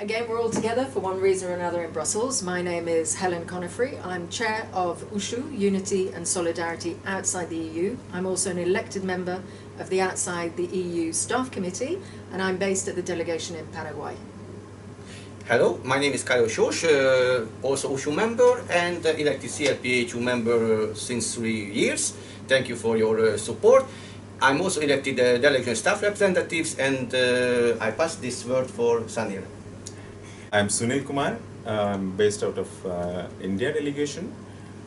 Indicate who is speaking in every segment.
Speaker 1: again, we're all together for one reason or another in Brussels. My name is Helen Conifrey. I'm chair of USHU, Unity and Solidarity Outside the EU. I'm also an elected member of the Outside the EU Staff Committee, and I'm based at the delegation in Paraguay.
Speaker 2: Hello, my name is Kyle Shosh, also USHU member and elected CLPHU member since 3 years. Thank you for your support. I'm also elected delegation staff representatives, and I pass this word for Sanil.
Speaker 3: I'm Sunil Kumar. I'm based out of India delegation.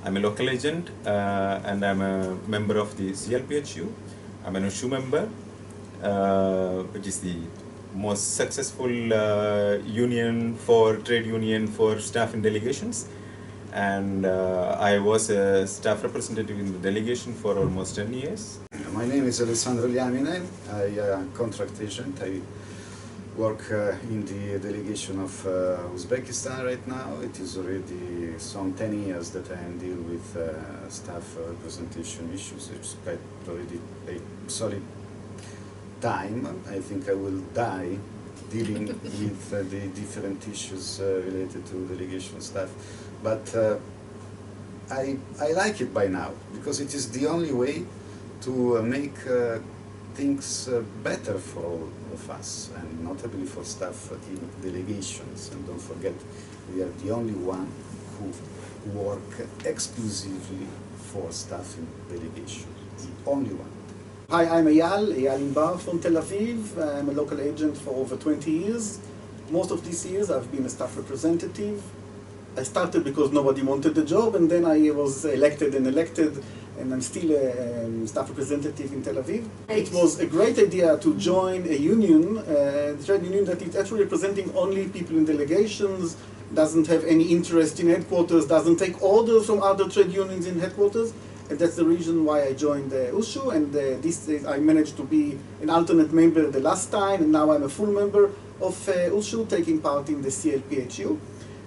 Speaker 3: I'm a local agent and I'm a member of the CLPHU. I'm an USHU member, which is the most successful trade union for staff in delegations. And I was a staff representative in the delegation for almost 10 years.
Speaker 4: My name is Alessandro Liamine. I am a contract agent. I work in the delegation of Uzbekistan right now. It is already some 10 years that I am dealing with staff representation issues. It's quite already a solid time. I think I will die dealing with the different issues related to delegation staff. But I like it by now, because it is the only way to make things better for all of us, and notably for staff in delegations. And don't forget, we are the only one who work exclusively for staff in delegation. The only one.
Speaker 5: Hi, I'm Eyal Imbar from Tel Aviv. I'm a local agent for over 20 years. Most of these years I've been a staff representative. I started because nobody wanted the job, and then I was elected, and I'm still a staff representative in Tel Aviv. It was a great idea to join a union, a trade union that is actually representing only people in delegations, doesn't have any interest in headquarters, doesn't take orders from other trade unions in headquarters. And that's the reason why I joined USHU, and I managed to be an alternate member the last time, and now I'm a full member of USHU, taking part in the CLPHU.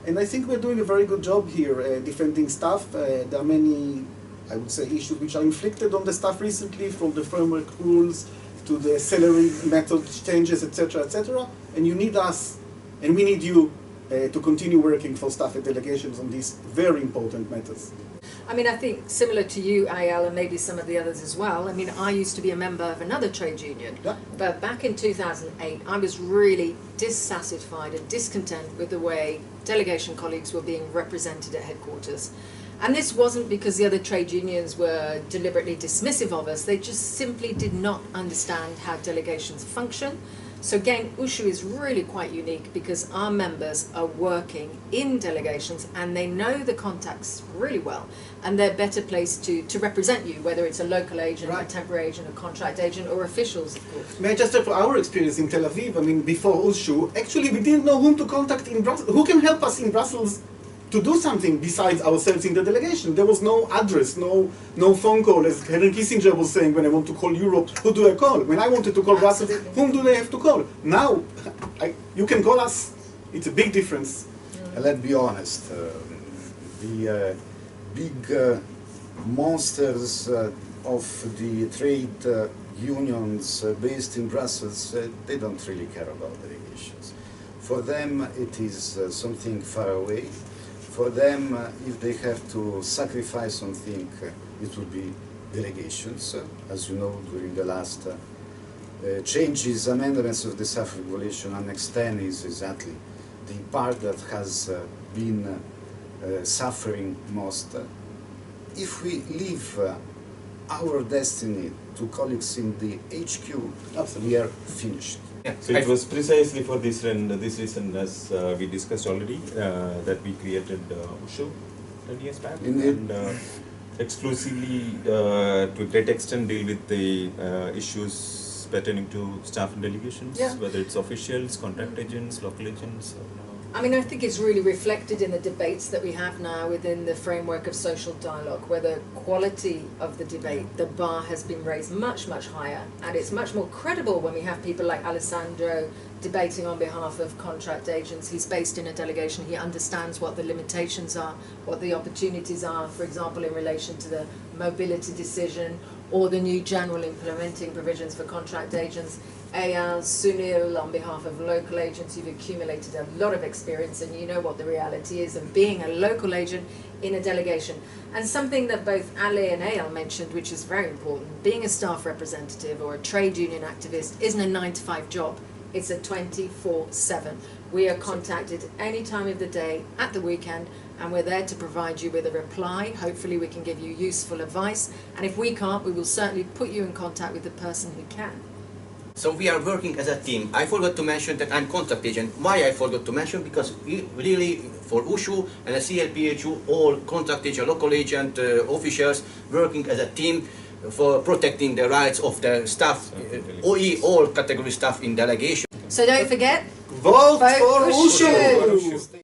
Speaker 5: And I think we're doing a very good job here defending staff. There are many, I would say, issues which are inflicted on the staff recently, from the framework rules to the salary method changes, etc., etc. And you need us, and we need you to continue working for staff at delegations on these very important matters.
Speaker 1: I mean, I think similar to you, Eyal, and maybe some of the others as well. I mean, I used to be a member of another trade union, but back in 2008, I was really dissatisfied and discontent with the way delegation colleagues were being represented at headquarters. And this wasn't because the other trade unions were deliberately dismissive of us. They just simply did not understand how delegations function. So again, USHU is really quite unique because our members are working in delegations and they know the contacts really well, and they're better placed to represent you, whether it's a local agent, a temporary agent, a contract agent, or officials, of course.
Speaker 5: May I just say, for our experience in Tel Aviv, I mean, before USHU, actually we didn't know whom to contact in Brussels. Who can help us in Brussels to do something besides ourselves in the delegation? There was no address, no phone call, as Henry Kissinger was saying, when I want to call Europe, who do I call? When I wanted to call Brussels, whom do they have to call? Now, you can call us. It's a big difference.
Speaker 4: Let's be honest, the big monsters of the trade unions based in Brussels, they don't really care about delegations. For them, it is something far away. For them, if they have to sacrifice something, it will be delegations. As you know, during the last changes, amendments of the staff regulation, Annex 10 is exactly the part that has been suffering most. If we leave our destiny to colleagues in the HQ, we are finished.
Speaker 3: So it was precisely for this reason, as we discussed already, that we created USHU 10 years back, and exclusively to a great extent deal with the issues pertaining to staff and delegations, whether it's officials, contract agents, local agents.
Speaker 1: I mean, I think it's really reflected in the debates that we have now within the framework of social dialogue, where the quality of the debate, the bar has been raised much, much higher. And it's much more credible when we have people like Alessandro debating on behalf of contract agents. He's based in a delegation. He understands what the limitations are, what the opportunities are, for example, in relation to the mobility decision or the new general implementing provisions for contract agents. Eyal, Sunil, on behalf of local agents, you've accumulated a lot of experience and you know what the reality is of being a local agent in a delegation. And something that both Ale and Eyal mentioned, which is very important, being a staff representative or a trade union activist isn't a 9-to-5 job. It's a 24/7. We are contacted any time of the day, at the weekend, and we're there to provide you with a reply. Hopefully we can give you useful advice, and if we can't, we will certainly put you in contact with the person who can.
Speaker 2: So we are working as a team. I forgot to mention that I'm contact agent. Why I forgot to mention? Because we really, for USHU and the CLPHU, all contact agent, local agent, officials, working as a team for protecting the rights of the staff, all category staff in delegation.
Speaker 1: So don't forget,
Speaker 5: Vote
Speaker 1: Vote
Speaker 5: for
Speaker 1: USHU.
Speaker 5: USHU!